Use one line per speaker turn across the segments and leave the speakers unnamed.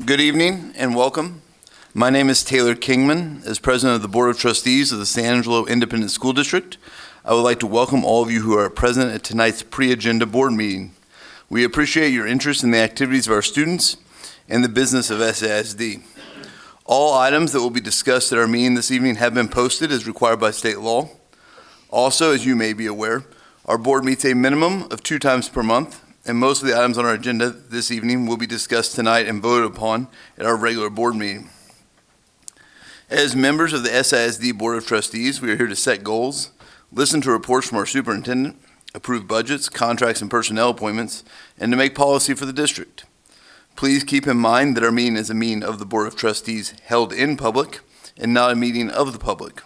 Good evening and welcome. My name is Taylor Kingman. As president of the Board of Trustees of the San Angelo Independent School District, I would like to welcome all of you who are present at tonight's Preagenda board meeting. We appreciate your interest in the activities of our students and the business of SAISD. All items that will be discussed at our meeting this evening have been posted as required by state law. Also, as you may be aware, our board meets a minimum of 2 times per month, and most of the items on our agenda this evening will be discussed tonight and voted upon at our regular board meeting. As members of the SISD Board of Trustees, we are here to set goals, listen to reports from our superintendent, approve budgets, contracts, and personnel appointments, and to make policy for the district. Please keep in mind that our meeting is a meeting of the Board of Trustees held in public and not a meeting of the public.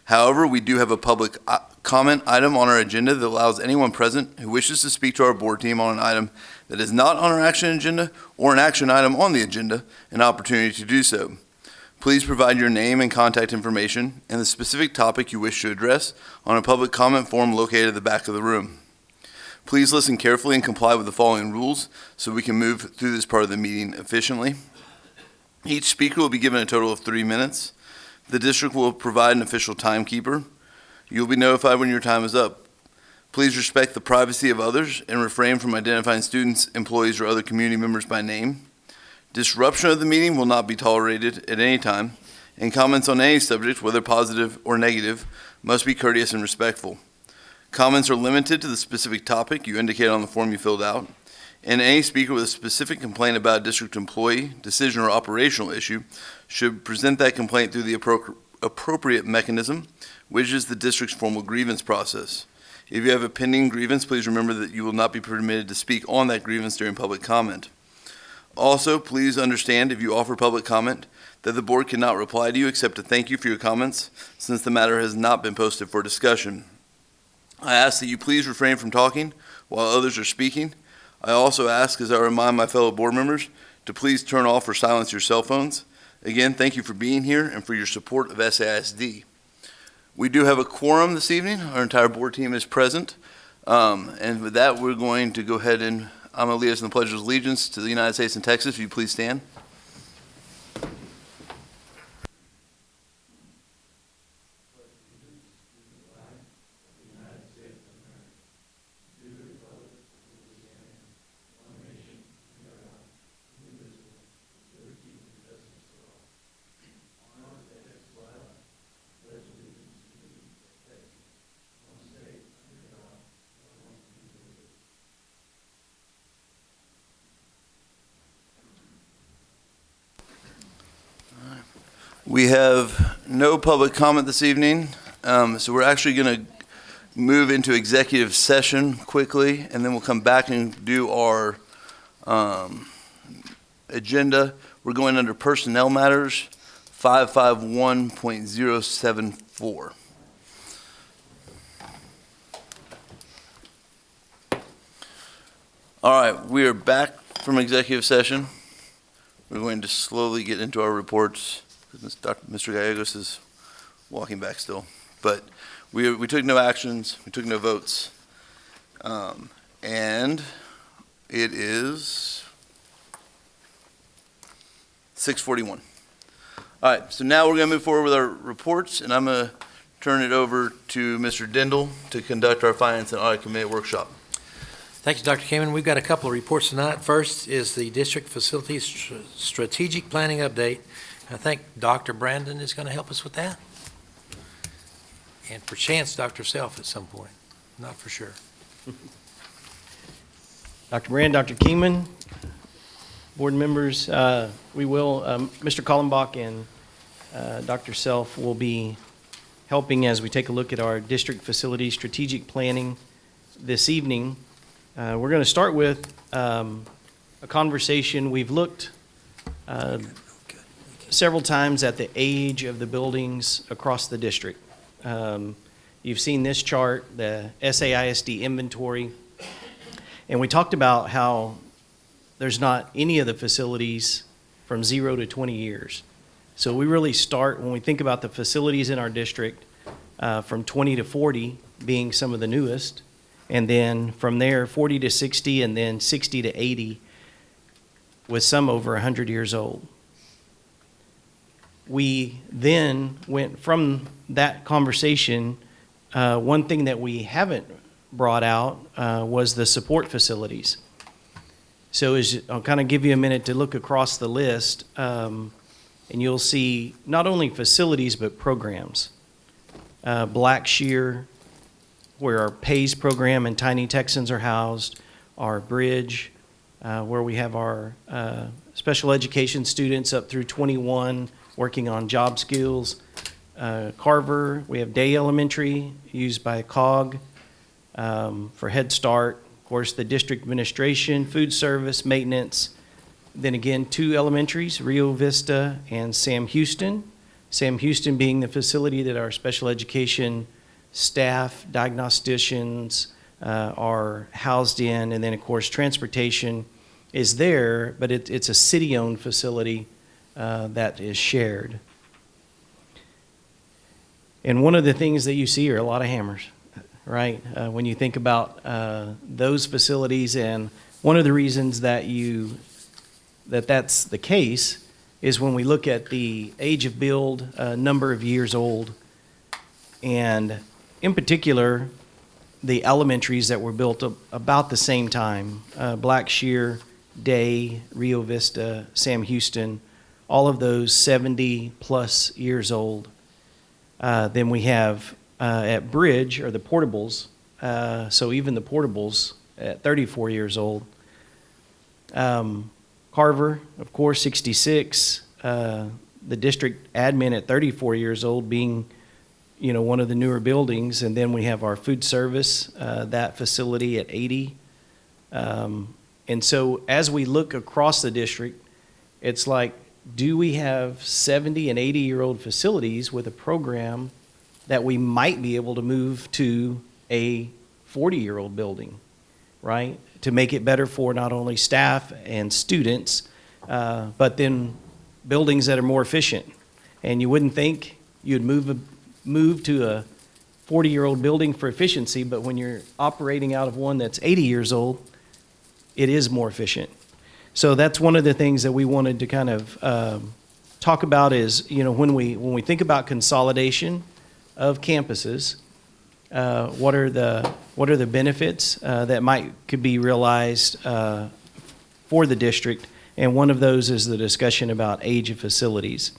However, we do have a public comment item on our agenda that allows anyone present who wishes to speak to our board team on an item that is not on our action agenda or an action item on the agenda an opportunity to do so. Please provide your name and contact information and the specific topic you wish to address on a public comment form located at the back of the room. Please listen carefully and comply with the following rules so we can move through this part of the meeting efficiently. Each speaker will be given a total of 3 minutes. The district will provide an official timekeeper. You'll be notified when your time is up. Please respect the privacy of others and refrain from identifying students, employees, or other community members by name. Disruption of the meeting will not be tolerated at any time, and comments on any subject, whether positive or negative, must be courteous and respectful. Comments are limited to the specific topic you indicated on the form you filled out, and any speaker with a specific complaint about a district employee, decision, or operational issue should present that complaint through the appropriate mechanism, which is the district's formal grievance process. If you have a pending grievance, please remember that you will not be permitted to speak on that grievance during public comment. Also, please understand if you offer public comment that the board cannot reply to you except to thank you for your comments since the matter has not been posted for discussion. I ask that you please refrain from talking while others are speaking. I also ask, as I remind my fellow board members, to please turn off or silence your cell phones. Again, thank you for being here and for your support of SAISD. We do have a quorum this evening. Our entire board team is present. And with that, we're going to go ahead and I'm going to lead us in the Pledge of Allegiance to the United States and Texas. If you please stand. We have no public comment this evening, so we're actually going to move into executive session quickly, and then we'll come back and do our agenda. We're going under personnel matters, 551.074. All right, we are back from executive session. We're going to slowly get into our reports. Mr. Gallegos is walking back still, but we took no actions, we took no votes, and it is 6:41. All right, so now we're going to move forward with our reports, and I'm going to turn it over to Mr. Dindal to conduct our Finance and Audit Committee workshop.
Thank you, Dr. Kamen. We've got a couple of reports tonight. First is the District Facilities Strategic Planning Update. I think Dr. Brandon is going to help us with that. And perchance Dr. Self at some point. Not for sure.
Dr. Brand, Dr. Kingman, board members, Mr. Kallenbach and Dr. Self will be helping as we take a look at our district facility strategic planning this evening. We're going to start with a conversation. We've looked several times at the age of the buildings across the district. You've seen this chart, the SAISD inventory, and we talked about how there's not any of the facilities from 0 to 20 years. So we really start, when we think about the facilities in our district, from 20 to 40 being some of the newest, and then from there 40 to 60, and then 60 to 80 with some over 100 years old. We then went from that conversation, one thing that we haven't brought out was the support facilities. So I'll kind of give you a minute to look across the list, and you'll see not only facilities but programs. Black Shear, where our PAYS program and Tiny Texans are housed, our Bridge, where we have our special education students up through 21 working on job skills. Carver, we have Day Elementary used by COG for Head Start. Of course, the district administration, food service, maintenance. Then again, 2 elementaries, Rio Vista and Sam Houston. Sam Houston being the facility that our special education staff, diagnosticians are housed in. And then, of course, transportation is there, but it's a city-owned facility that is shared. And one of the things that you see are a lot of hammers, right? When you think about those facilities, and one of the reasons that that's the case is when we look at the age of build, number of years old, and in particular, the elementaries that were built about the same time, Black Shear, Day, Rio Vista, Sam Houston, all of those 70 plus years old. Then we have at Bridge, or the portables, so even the portables at 34 years old. Carver, of course, 66. The district admin at 34 years old being, one of the newer buildings. And then we have our food service, that facility at 80. And so as we look across the district, it's like, do we have 70 and 80-year-old facilities with a program that we might be able to move to a 40-year-old building, right? To make it better for not only staff and students, but then buildings that are more efficient. And you wouldn't think you'd move to a 40-year-old building for efficiency, but when you're operating out of one that's 80 years old, it is more efficient. So that's one of the things that we wanted to kind of talk about is, when we think about consolidation of campuses, what are the benefits that could be realized for the district, and one of those is the discussion about age of facilities.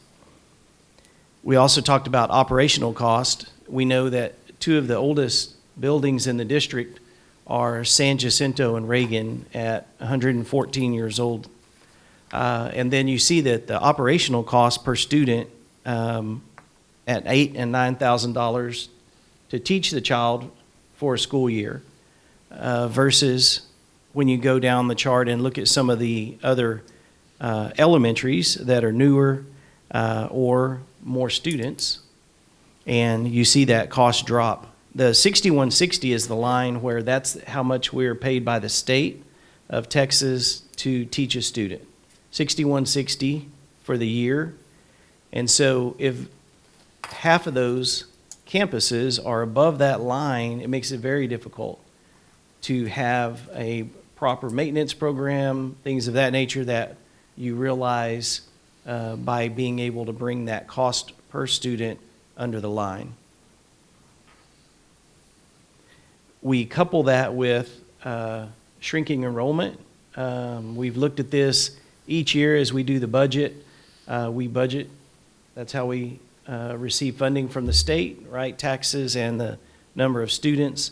We also talked about operational cost. We know that 2 of the oldest buildings in the district are San Jacinto and Reagan at 114 years old. And then you see that the operational cost per student at $8,000 and $9,000 to teach the child for a school year versus when you go down the chart and look at some of the other elementaries that are newer or more students, and you see that cost drop. The 6160 is the line where that's how much we're paid by the state of Texas to teach a student. 6160 for the year. And so if half of those campuses are above that line, it makes it very difficult to have a proper maintenance program, things of that nature that you realize by being able to bring that cost per student under the line. We couple that with shrinking enrollment. We've looked at this each year as we do the budget. We budget. That's how we receive funding from the state, right? Taxes and the number of students.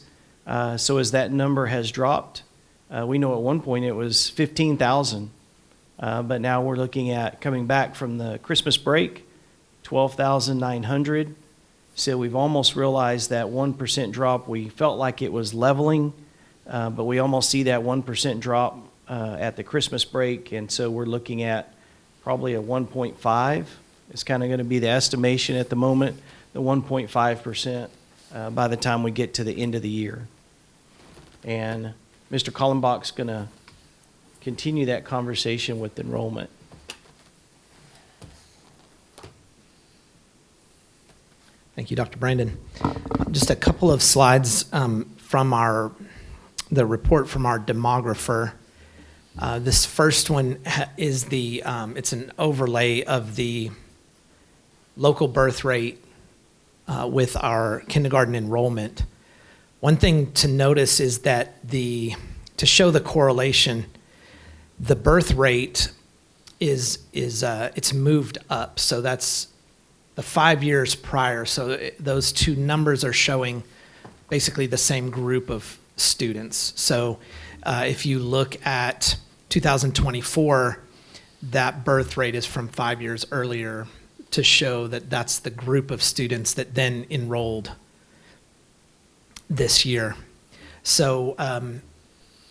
So as that number has dropped, we know at one point it was 15,000. But now we're looking at coming back from the Christmas break, 12,900. So we've almost realized that 1% drop. We felt like it was leveling, but we almost see that 1% drop at the Christmas break. And so we're looking at probably a 1.5. It's kind of going to be the estimation at the moment, the 1.5% by the time we get to the end of the year. And Mr. Kallenbach's going to continue that conversation with enrollment.
Thank you, Dr. Brandon. Just a couple of slides from the report from our demographer. This first one is it's an overlay of the local birth rate with our kindergarten enrollment. One thing to notice is that to show the correlation, the birth rate it's moved up. So that's the 5 years prior. So those two numbers are showing basically the same group of students. So if you look at 2024, that birth rate is from 5 years earlier to show that that's the group of students that then enrolled this year. So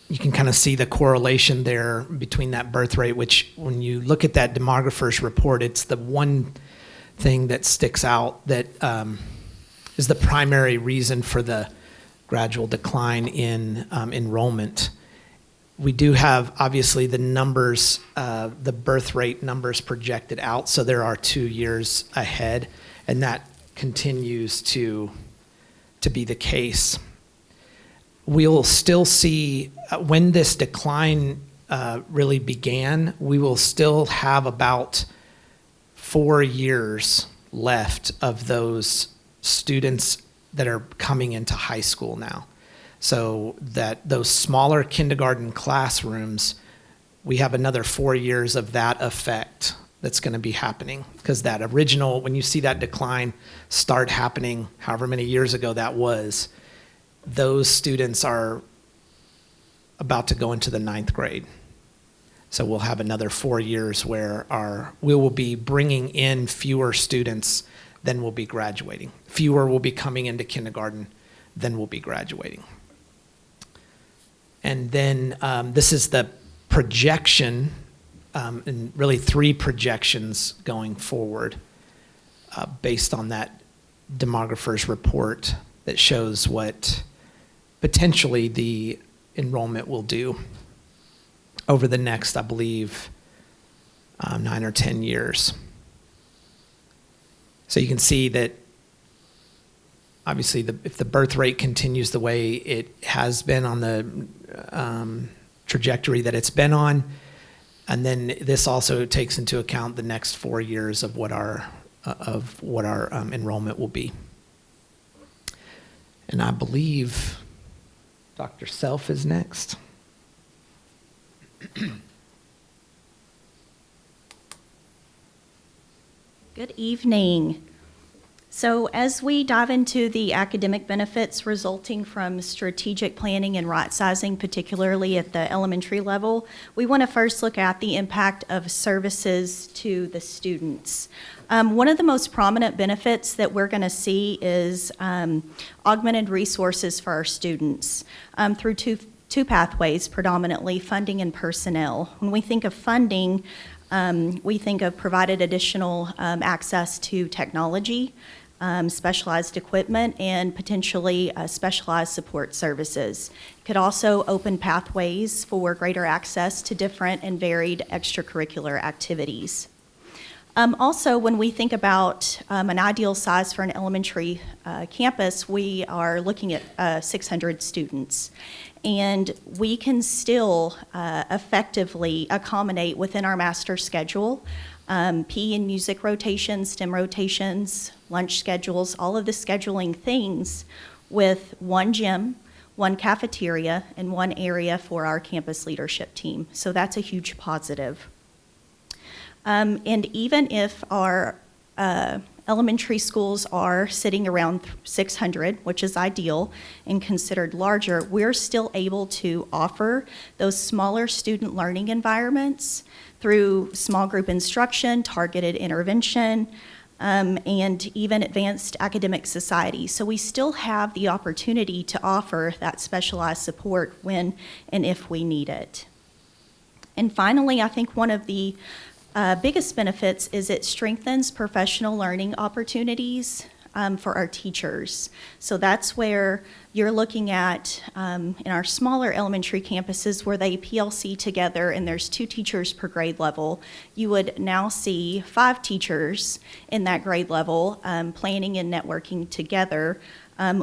you can kind of see the correlation there between that birth rate, which when you look at that demographer's report, it's the one thing that sticks out that is the primary reason for the gradual decline in enrollment. We do have, obviously, the numbers, the birth rate numbers projected out, so there are 2 years ahead, and that continues to be the case. We'll still see, when this decline really began, we will still have about 4 years left of those students that are coming into high school now. So that those smaller kindergarten classrooms, we have another 4 years of that effect that's going to be happening, because that original, when you see that decline start happening, however many years ago that was, those students are about to go into the 9th grade. So we'll have another 4 years where we will be bringing in fewer students than will be graduating. Fewer will be coming into kindergarten than will be graduating. And then this is the projection, and really 3 projections going forward based on that demographer's report that shows what potentially the enrollment will do over the next, I believe, 9 or 10 years. So you can see that obviously if the birth rate continues the way it has been on the trajectory that it's been on, and then this also takes into account the next 4 years of what our enrollment will be. And I believe Dr. Self is next.
Good evening. So as we dive into the academic benefits resulting from strategic planning and right sizing, particularly at the elementary level, we want to first look at the impact of services to the students. One of the most prominent benefits that we're going to see is augmented resources for our students through two pathways, predominantly funding and personnel. When we think of funding, we think of provided additional access to technology, specialized equipment, and potentially specialized support services. It could also open pathways for greater access to different and varied extracurricular activities. Also, when we think about an ideal size for an elementary campus, we are looking at 600 students. And we can still effectively accommodate within our master schedule PE and music rotations, STEM rotations, lunch schedules, all of the scheduling things with one gym, one cafeteria, and one area for our campus leadership team. So that's a huge positive. And even if our elementary schools are sitting around 600, which is ideal and considered larger, we're still able to offer those smaller student learning environments through small group instruction, targeted intervention, and even advanced academic societies. So we still have the opportunity to offer that specialized support when and if we need it. And finally, I think one of the biggest benefits is it strengthens professional learning opportunities for our teachers. So that's where you're looking at in our smaller elementary campuses where they PLC together and there's 2 teachers per grade level. You would now see 5 teachers in that grade level planning and networking together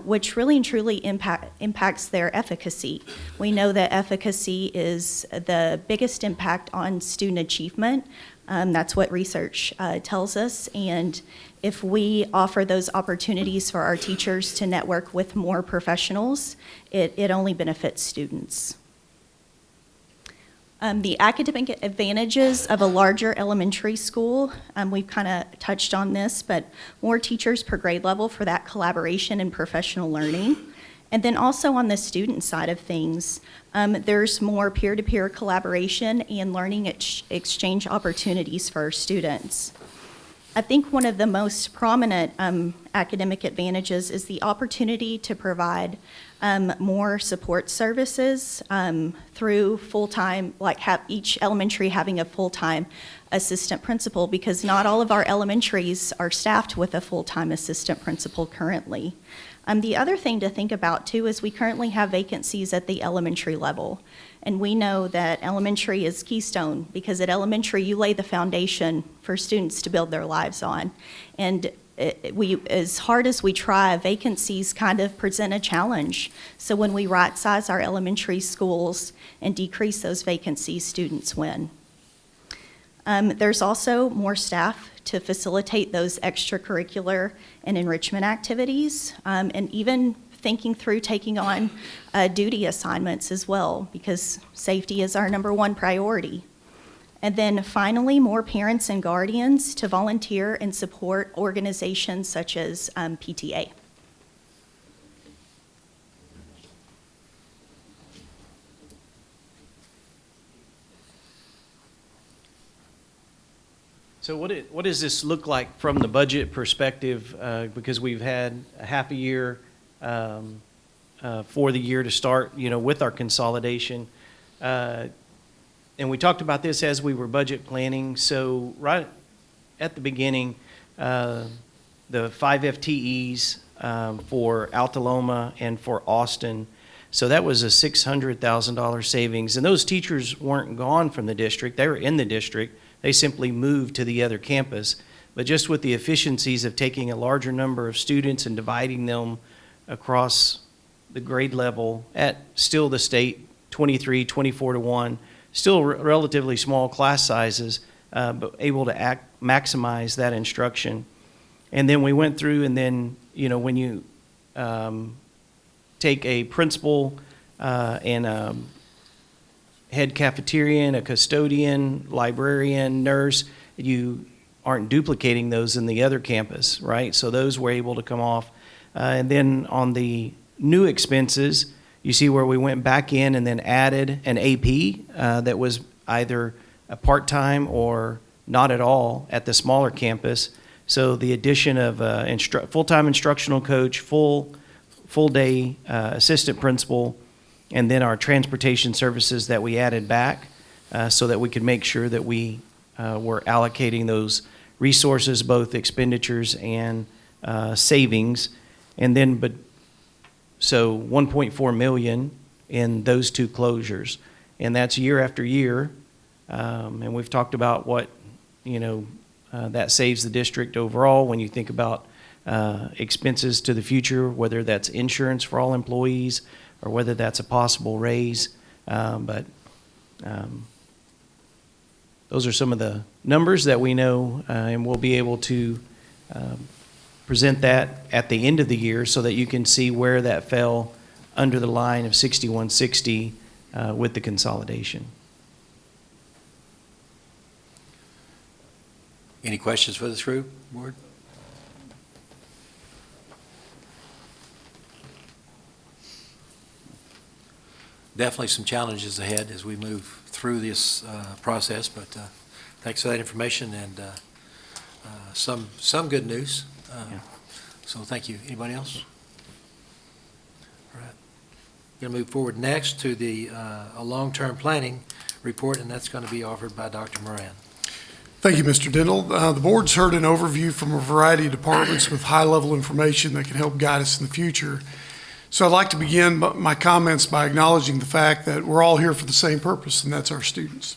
which really and truly impacts their efficacy. We know that efficacy is the biggest impact on student achievement. That's what research tells us. And if we offer those opportunities for our teachers to network with more professionals, it only benefits students. The academic advantages of a larger elementary school, we've kind of touched on this, but more teachers per grade level for that collaboration and professional learning. And then also on the student side of things, there's more peer-to-peer collaboration and learning exchange opportunities for our students. I think one of the most prominent academic advantages is the opportunity to provide more support services through full-time, like each elementary having a full-time assistant principal, because not all of our elementaries are staffed with a full-time assistant principal currently. The other thing to think about too is we currently have vacancies at the elementary level. And we know that elementary is keystone, because at elementary you lay the foundation for students to build their lives on. And as hard as we try, vacancies kind of present a challenge. So when we right size our elementary schools and decrease those vacancies, students win. There's also more staff to facilitate those extracurricular and enrichment activities, and even thinking through taking on duty assignments as well, because safety is our #1 priority. And then finally, more parents and guardians to volunteer and support organizations such as PTA.
So what does this look like from the budget perspective? Because we've had a half a year for the year to start, with our consolidation. And we talked about this as we were budget planning. So right at the beginning, the 5 FTEs for Altaloma and for Austin, so that was a $600,000 savings. And those teachers weren't gone from the district. They were in the district. They simply moved to the other campus. But just with the efficiencies of taking a larger number of students and dividing them across the grade level at still the state 23, 24 to 1, still relatively small class sizes, but able to maximize that instruction. And then we went through, and then, when you take a principal and a head cafeterian, a custodian, librarian, nurse, you aren't duplicating those in the other campus, right? So those were able to come off. And then on the new expenses, you see where we went back in and then added an AP that was either a part-time or not at all at the smaller campus. So the addition of full-time instructional coach, full-day assistant principal, and then our transportation services that we added back so that we could make sure that we were allocating those resources, both expenditures and savings. And then, so 1.4 million in those two closures. And that's year after year. And we've talked about what, that saves the district overall when you think about expenses to the future, whether that's insurance for all employees or whether that's a possible raise. But those are some of the numbers that we know, and we'll be able to present that at the end of the year so that you can see where that fell under the line of 6160 with the consolidation.
Any questions for this group, board? Definitely some challenges ahead as we move through this process, but thanks for that information and some good news.
Yeah.
So thank you. Anybody else? All right. Going to move forward next to a long-term planning report, and that's going to be offered by Dr. Moran.
Thank you, Mr. Dindal. The board's heard an overview from a variety of departments with high-level information that can help guide us in the future. So I'd like to begin my comments by acknowledging the fact that we're all here for the same purpose, and that's our students.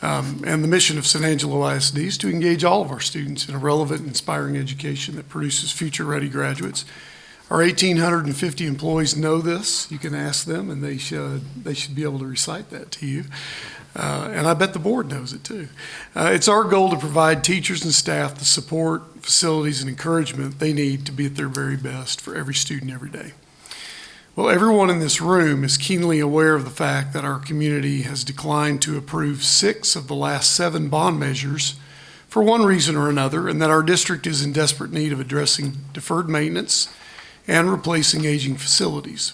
And the mission of San Angelo ISD is to engage all of our students in a relevant and inspiring education that produces future-ready graduates. Our 1,850 employees know this. You can ask them, and they should be able to recite that to you. And I bet the board knows it too. It's our goal to provide teachers and staff the support, facilities, and encouragement they need to be at their very best for every student every day. Well, everyone in this room is keenly aware of the fact that our community has declined to approve 6 of the last 7 bond measures for one reason or another, and that our district is in desperate need of addressing deferred maintenance and replacing aging facilities.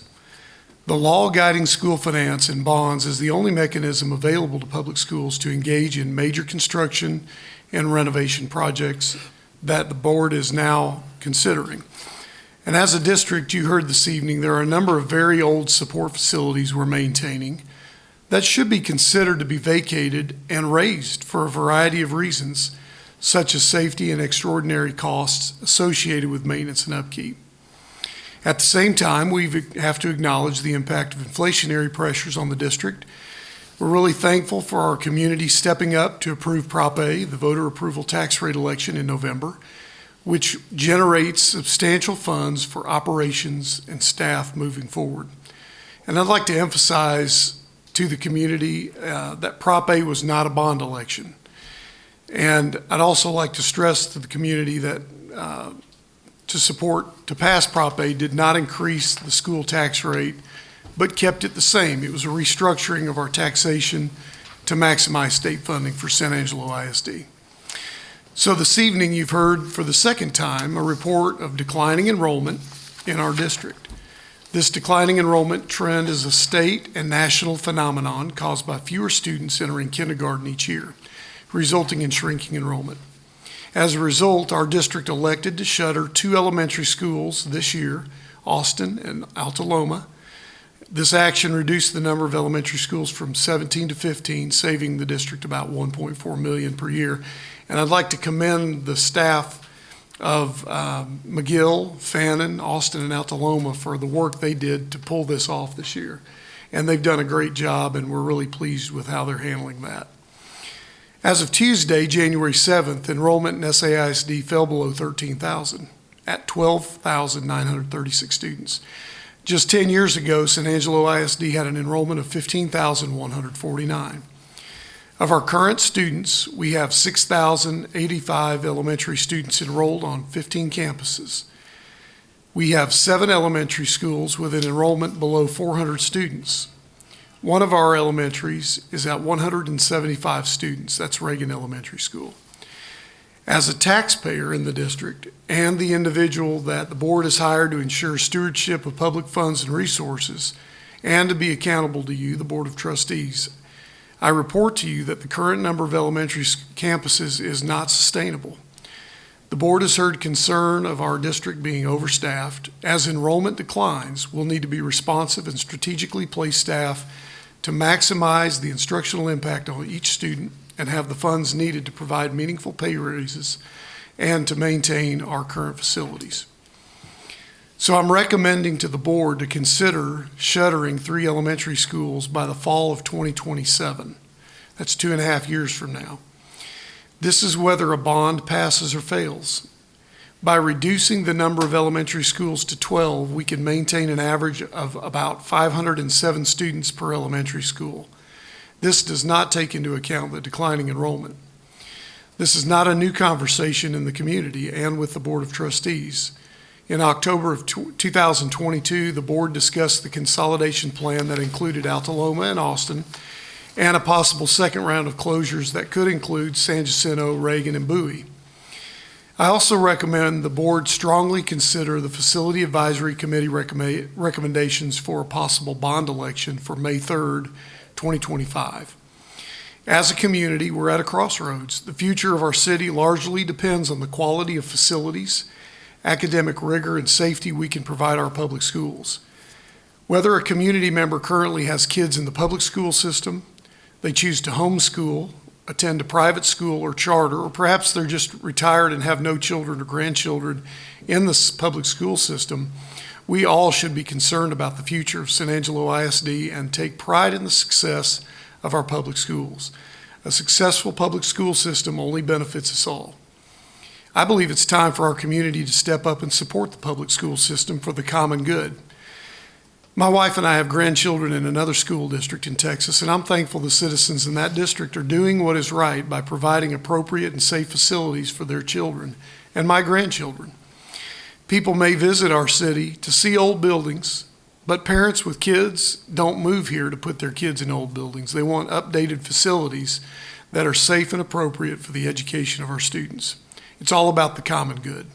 The law guiding school finance and bonds is the only mechanism available to public schools to engage in major construction and renovation projects that the board is now considering. And as a district, you heard this evening, there are a number of very old support facilities we're maintaining that should be considered to be vacated and raised for a variety of reasons, such as safety and extraordinary costs associated with maintenance and upkeep. At the same time, we have to acknowledge the impact of inflationary pressures on the district. We're really thankful for our community stepping up to approve Prop A, the voter approval tax rate election in November, which generates substantial funds for operations and staff moving forward. And I'd like to emphasize to the community that Prop A was not a bond election. And I'd also like to stress to the community that to pass Prop A did not increase the school tax rate, but kept it the same. It was a restructuring of our taxation to maximize state funding for San Angelo ISD. So this evening, you've heard for the second time a report of declining enrollment in our district. This declining enrollment trend is a state and national phenomenon caused by fewer students entering kindergarten each year, resulting in shrinking enrollment. As a result, our district elected to shutter 2 elementary schools this year, Austin and Alta Loma. This action reduced the number of elementary schools from 17 to 15, saving the district about $1.4 million per year. And I'd like to commend the staff of McGill, Fannin, Austin, and Alta Loma for the work they did to pull this off this year. And they've done a great job, and we're really pleased with how they're handling that. As of Tuesday, January 7th, enrollment in SAISD fell below 13,000 at 12,936 students. Just 10 years ago, San Angelo ISD had an enrollment of 15,149. Of our current students, we have 6,085 elementary students enrolled on 15 campuses. We have 7 elementary schools with an enrollment below 400 students. One of our elementaries is at 175 students. That's Reagan Elementary School. As a taxpayer in the district and the individual that the board has hired to ensure stewardship of public funds and resources and to be accountable to you, the Board of Trustees, I report to you that the current number of elementary campuses is not sustainable. The board has heard concern of our district being overstaffed. As enrollment declines, we'll need to be responsive and strategically place staff to maximize the instructional impact on each student and have the funds needed to provide meaningful pay raises and to maintain our current facilities. So I'm recommending to the board to consider shuttering 3 elementary schools by the fall of 2027. That's 2.5 years from now. This is whether a bond passes or fails. By reducing the number of elementary schools to 12, we can maintain an average of about 507 students per elementary school. This does not take into account the declining enrollment. This is not a new conversation in the community and with the Board of Trustees. In October of 2022, the board discussed the consolidation plan that included Alta Loma and Austin, and a possible second round of closures that could include San Jacinto, Reagan, and Bowie. I also recommend the board strongly consider the Facility Advisory Committee recommendations for a possible bond election for May 3rd, 2025. As a community, we're at a crossroads. The future of our city largely depends on the quality of facilities, academic rigor, and safety we can provide our public schools. Whether a community member currently has kids in the public school system, they choose to homeschool, attend a private school or charter, or perhaps they're just retired and have no children or grandchildren in the public school system, we all should be concerned about the future of San Angelo ISD and take pride in the success of our public schools. A successful public school system only benefits us all. I believe it's time for our community to step up and support the public school system for the common good. My wife and I have grandchildren in another school district in Texas, and I'm thankful the citizens in that district are doing what is right by providing appropriate and safe facilities for their children and my grandchildren. People may visit our city to see old buildings, but parents with kids don't move here to put their kids in old buildings. They want updated facilities that are safe and appropriate for the education of our students. It's all about the common good.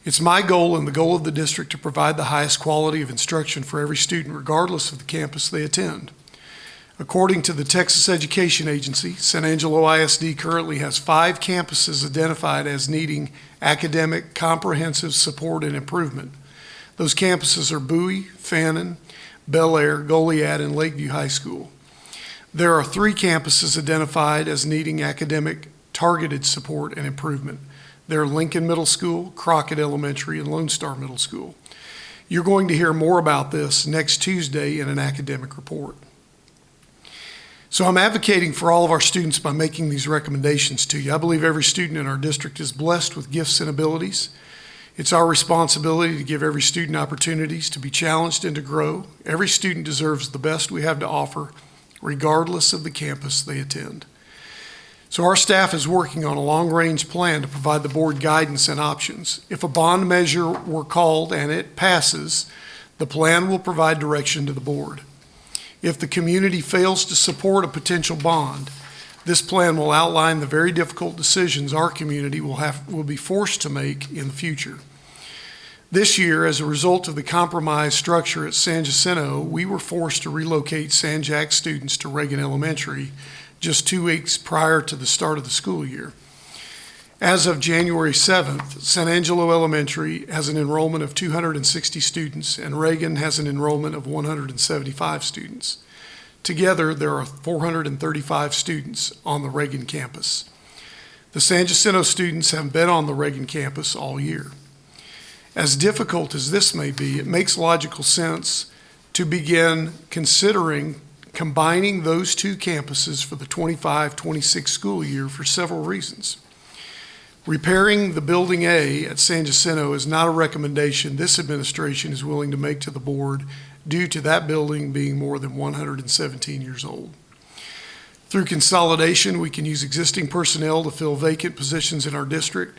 It's my goal and the goal of the district to provide the highest quality of instruction for every student, regardless of the campus they attend. According to the Texas Education Agency, San Angelo ISD currently has 5 campuses identified as needing academic comprehensive support and improvement. Those campuses are Bowie, Fannin, Bel Air, Goliad, and Lakeview High School. There are 3 campuses identified as needing academic targeted support and improvement. They're Lincoln Middle School, Crockett Elementary, and Lone Star Middle School. You're going to hear more about this next Tuesday in an academic report. So I'm advocating for all of our students by making these recommendations to you. I believe every student in our district is blessed with gifts and abilities. It's our responsibility to give every student opportunities to be challenged and to grow. Every student deserves the best we have to offer, regardless of the campus they attend. So our staff is working on a long-range plan to provide the board guidance and options. If a bond measure were called and it passes, the plan will provide direction to the board. If the community fails to support a potential bond, this plan will outline the very difficult decisions our community will be forced to make in the future. This year, as a result of the compromise structure at San Jacinto, we were forced to relocate San Jac students to Reagan Elementary just 2 weeks prior to the start of the school year. As of January 7th, San Angelo Elementary has an enrollment of 260 students, and Reagan has an enrollment of 175 students. Together, there are 435 students on the Reagan campus. The San Jacinto students have been on the Reagan campus all year. As difficult as this may be, it makes logical sense to begin considering combining those 2 campuses for the 25-26 school year for several reasons. Repairing the Building A at San Jacinto is not a recommendation this administration is willing to make to the board due to that building being more than 117 years old. Through consolidation, we can use existing personnel to fill vacant positions in our district.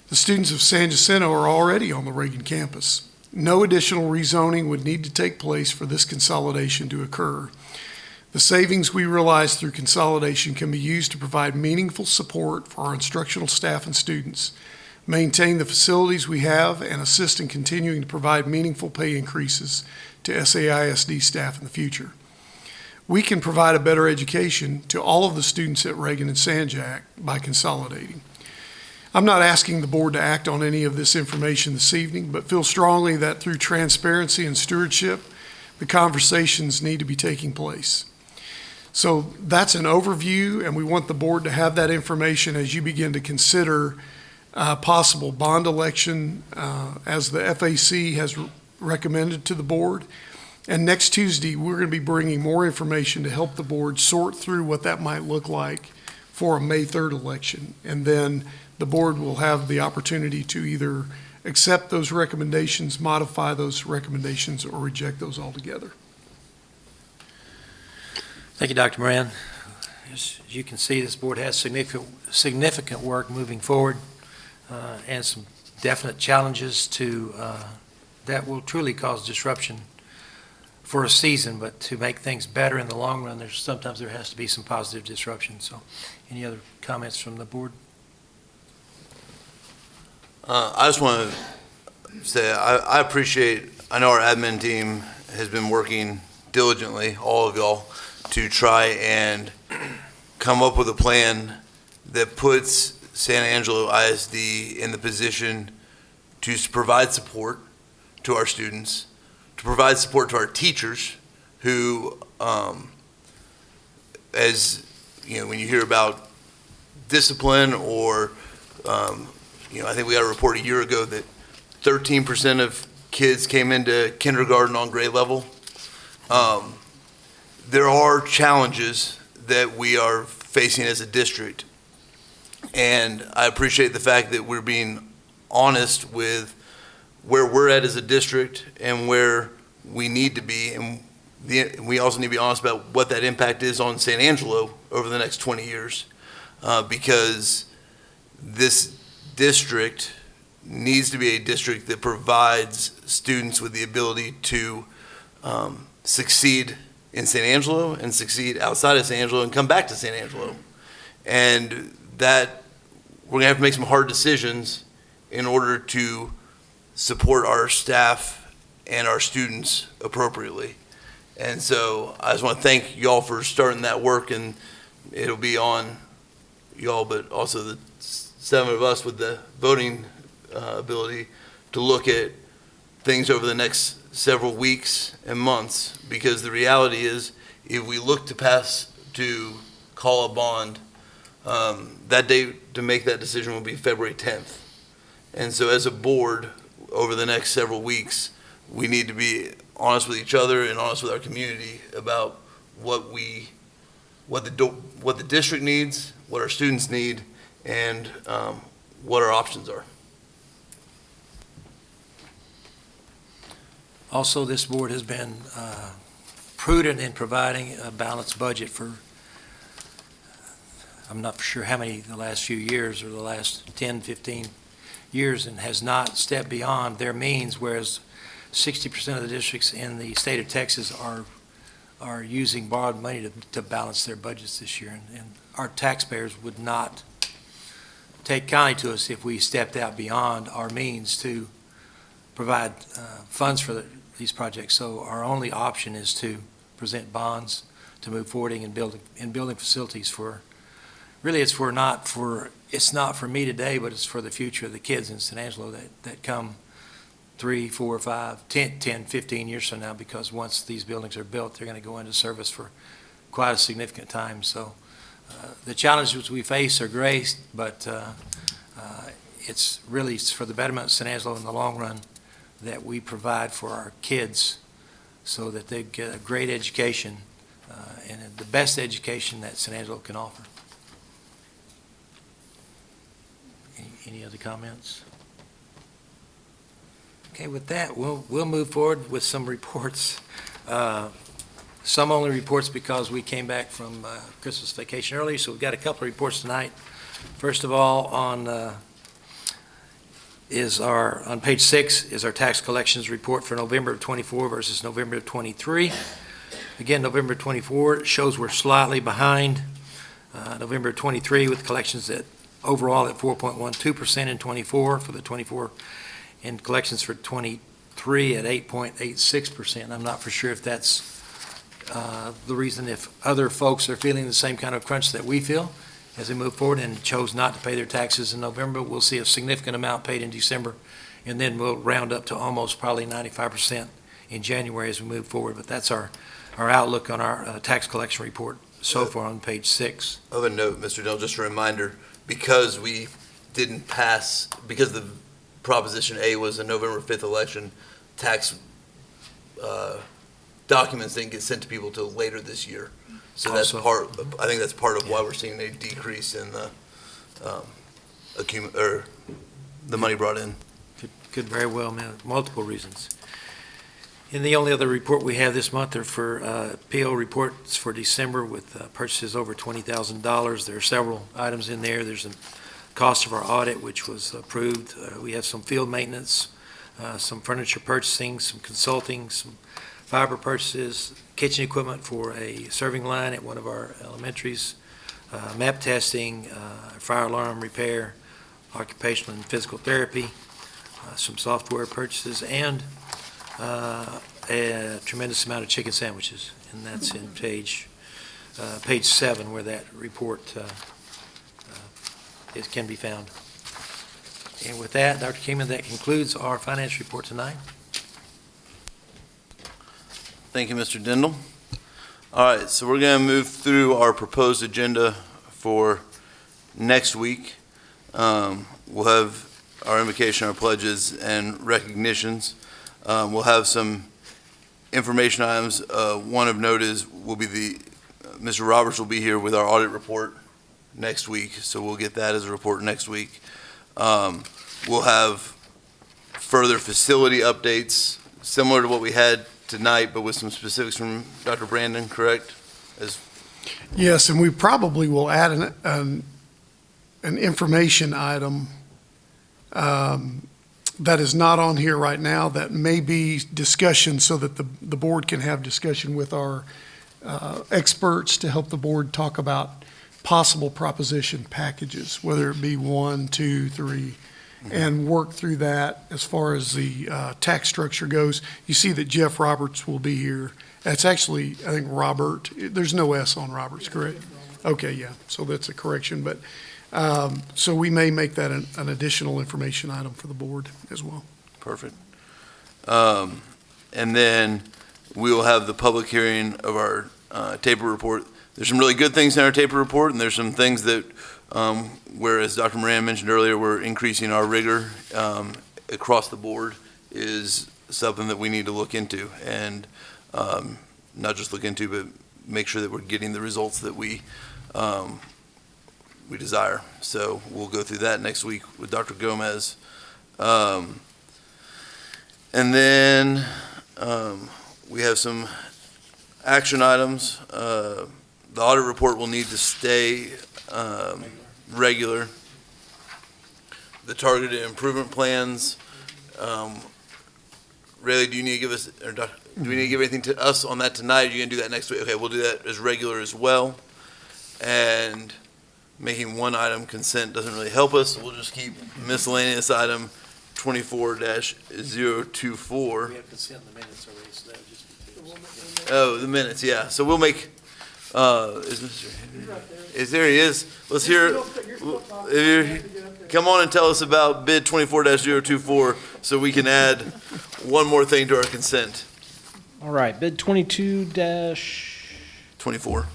The students of San Jacinto are already on the Reagan campus. No additional rezoning would need to take place for this consolidation to occur. The savings we realize through consolidation can be used to provide meaningful support for our instructional staff and students, maintain the facilities we have, and assist in continuing to provide meaningful pay increases to SAISD staff in the future. We can provide a better education to all of the students at Reagan and San Jac by consolidating. I'm not asking the board to act on any of this information this evening, but feel strongly that through transparency and stewardship, the conversations need to be taking place. So that's an overview, and we want the board to have that information as you begin to consider possible bond election as the FAC has recommended to the board. And next Tuesday, we're going to be bringing more information to help the board sort through what that might look like for a May 3rd election. And then the board will have the opportunity to either accept those recommendations, modify those recommendations, or reject those altogether.
Thank you, Dr. Moran. As you can see, this board has significant work moving forward and some definite challenges that will truly cause disruption for a season, but to make things better in the long run, sometimes there has to be some positive disruption. So any other comments from the board?
I just want to say I appreciate, I know our admin team has been working diligently, all of y'all, to try and come up with a plan that puts San Angelo ISD in the position to provide support to our students, to provide support to our teachers who, as you know, when you hear about discipline or, I think we got a report a year ago that 13% of kids came into kindergarten on grade level. There are challenges that we are facing as a district, And I appreciate the fact that we're being honest with where we're at as a district and where we need to be. And we also need to be honest about what that impact is on San Angelo over the next 20 years. Because this district needs to be a district that provides students with the ability to succeed in San Angelo and succeed outside of San Angelo and come back to San Angelo. And that we're gonna have to make some hard decisions in order to support our staff and our students appropriately. And so I just want to thank y'all for starting that work, and it'll be on y'all, but also the 7 of us with the voting ability to look at things over the next several weeks and months, because the reality is if we look to call a bond, that date to make that decision will be February 10th. And so as a board, over the next several weeks, we need to be honest with each other and honest with our community about what the district needs, what our students need, and what our options are.
Also, this board has been prudent in providing a balanced budget for, I'm not for sure how many, the last few years or the last 10, 15 years, and has not stepped beyond their means, whereas 60% of the districts in the state of Texas are using borrowed money to balance their budgets this year. And our taxpayers would not take kindly to us if we stepped out beyond our means to provide funds for these projects. So our only option is to present bonds to move forward in building facilities for, really it's not for me today, but it's for the future of the kids in San Angelo that come 3, 4, 5, 10, 15 years from now, because once these buildings are built, they're going to go into service for quite a significant time. So the challenges we face are great, but it's really for the betterment of San Angelo in the long run that we provide for our kids so that they get a great education and the best education that San Angelo can offer. Any other comments? Okay, with that, we'll move forward with some reports. Some only reports because we came back from Christmas vacation early, so we've got a couple of reports tonight. First of all, on page 6 is our tax collections report for November of 24 versus November of 23. Again, November 24 shows we're slightly behind November of 23 with collections at overall at 4.12% in 24 for the 24, and collections for 23 at 8.86%. I'm not for sure if that's the reason, if other folks are feeling the same kind of crunch that we feel as they move forward and chose not to pay their taxes in November. We'll see a significant amount paid in December, and then we'll round up to almost probably 95% in January as we move forward. But that's our outlook on our tax collection report so far on page 6.
Of a note, Mr. Dill, just a reminder, because we didn't pass, because the Proposition A was a November 5th election, tax documents didn't get sent to people till later this year. So that's I think that's part of why we're seeing a decrease in the the money brought in.
Could very well mean multiple reasons. And the only other report we have this month are for PO reports for December with purchases over $20,000. There are several items in there. There's a cost of our audit, which was approved. We have some field maintenance, some furniture purchasing, some consulting, some fiber purchases, kitchen equipment for a serving line at one of our elementaries, map testing, fire alarm repair, occupational and physical therapy, some software purchases, and a tremendous amount of chicken sandwiches. And that's in page 7 where that report can be found. And with that, Dr. Kingman, that concludes our finance report tonight.
Thank you, Mr. Dindal. All right, so we're going to move through our proposed agenda for next week. We'll have our invocation, our pledges, and recognitions. We'll have some information items. One of note is Mr. Roberts will be here with our audit report next week, so we'll get that as a report next week. We'll have further facility updates, similar to what we had tonight, but with some specifics from Dr. Brandon, correct?
Yes, and we probably will add an information item that is not on here right now that may be discussion so that the board can have discussion with our experts to help the board talk about possible proposition packages, whether it be 1, 2, 3, and work through that as far as the tax structure goes. You see that Jeff Roberts will be here. That's actually, I think, Robert. There's no S on Roberts, correct? Okay, yeah, so that's a correction, but, so we may make that an additional information item for the board as well.
Perfect. And then we will have the public hearing of our taper report. There's some really good things in our taper report, and there's some things that, whereas Dr. Moran mentioned earlier, we're increasing our rigor across the board, is something that we need to look into, and not just look into, but make sure that we're getting the results that we desire. So we'll go through that next week with Dr. Gomez. And then we have some action items. The audit report will need to stay regular. The targeted improvement plans, Rayleigh, do you need to give us, or do we need to give anything to us on that tonight? Are you going to do that next week? Okay, we'll do that as regular as well. And making one item consent doesn't really help us. We'll just keep miscellaneous item 24-024.
We have consent in the minutes already, so that would just be.
Oh, the minutes, yeah. So we'll make, is Mr. Is there, he is. Let's hear, come on and tell us about bid 24-024 so we can add one more thing to our consent.
All right, bid 24
24.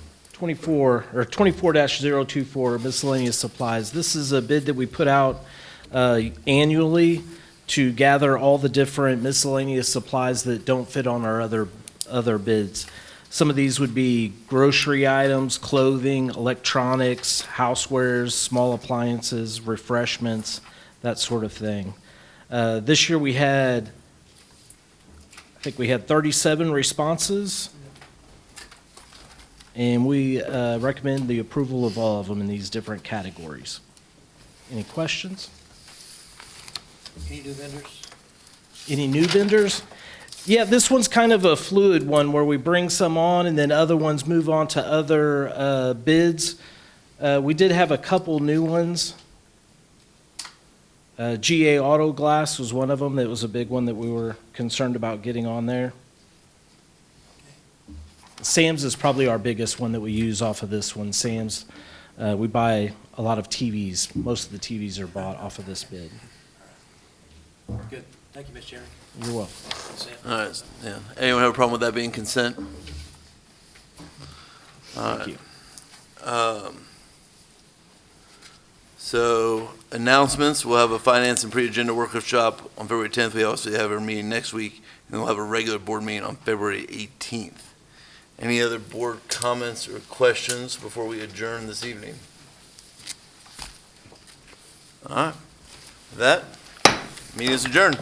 or 24-024 miscellaneous supplies. This is a bid that we put out annually to gather all the different miscellaneous supplies that don't fit on our other bids. Some of these would be grocery items, clothing, electronics, housewares, small appliances, refreshments, that sort of thing. This year I think we had 37 responses, and we recommend the approval of all of them in these different categories. Any questions?
Any new vendors?
Any new vendors? Yeah, this one's kind of a fluid one where we bring some on and then other ones move on to other bids. We did have a couple new ones. GA Auto Glass was one of them. It was a big one that we were concerned about getting on there. Sam's is probably our biggest one that we use off of this one. Sam's, we buy a lot of TVs. Most of the TVs are bought off of this bid.
Good. Thank you, Mr. Chairman.
You're welcome.
Consent.
All right, yeah. Anyone have a problem with that being consent? All
Thank
right.
you.
So announcements, we'll have a finance and pre-agenda workshop on February 10th. We also have our meeting next week, and we'll have a regular board meeting on February 18th. Any other board comments or questions before we adjourn this evening? All right. With that, meeting is adjourned.